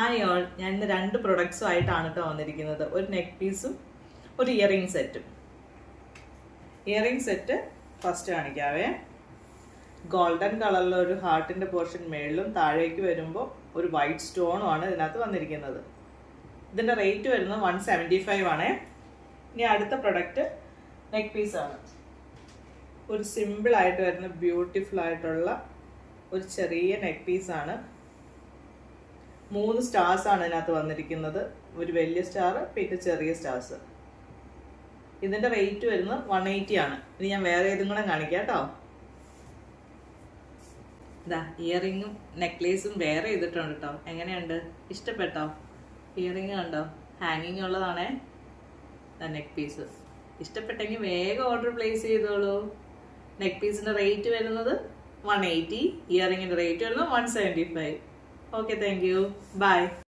Hi all, ഞാൻ ഇന്ന് 2 പ്രൊഡക്ട്സും ആയിട്ടാണ് കേട്ടോ വന്നിരിക്കുന്നത്. ഒരു നെക്ക് പീസും ഒരു ഇയറിംഗ് സെറ്റും. ഇയറിംഗ് സെറ്റ് ഫസ്റ്റ് കാണിക്കാവേ. ഗോൾഡൻ കളറിലുള്ള ഒരു ഹാർട്ടിൻ്റെ പോർഷൻ മേളിലും താഴേക്ക് വരുമ്പോൾ ഒരു വൈറ്റ് സ്റ്റോണും ആണ് ഇതിനകത്ത് വന്നിരിക്കുന്നത്. ഇതിൻ്റെ റേറ്റ് വരുന്നത് 175 ആണേ. ഇനി അടുത്ത പ്രൊഡക്റ്റ് നെക്ക് പീസാണ്. ഒരു സിമ്പിളായിട്ട് വരുന്ന ബ്യൂട്ടിഫുൾ ആയിട്ടുള്ള ഒരു ചെറിയ നെക്ക് പീസാണ്. 3 സ്റ്റാർസ് ആണ് ഇതിനകത്ത് വന്നിരിക്കുന്നത്. ഒരു വലിയ സ്റ്റാർ, പിന്നെ ചെറിയ സ്റ്റാർസ്. ഇതിൻ്റെ റേറ്റ് വരുന്നത് 180 ആണ്. ഇനി ഞാൻ വേറെ ഏതും കൂടെ കാണിക്കാം കേട്ടോ. ഇതാ ഇയറിങ്ങും നെക്ലേസും വേറെ ചെയ്തിട്ടുണ്ട് കേട്ടോ. എങ്ങനെയുണ്ട്? ഇഷ്ടപ്പെട്ടോ? ഇയറിങ് കണ്ടോ? ഹാങ്ങിങ് ഉള്ളതാണേ. നെക്ക് പീസ് ഇഷ്ടപ്പെട്ടെങ്കിൽ വേഗം ഓർഡർ പ്ലേസ് ചെയ്തോളൂ. നെക്ക് പീസിൻ്റെ റേറ്റ് വരുന്നത് 180, ഇയറിങ്ങിൻ്റെ റേറ്റ് വരുന്നത് 175. Okay, thank you. Bye.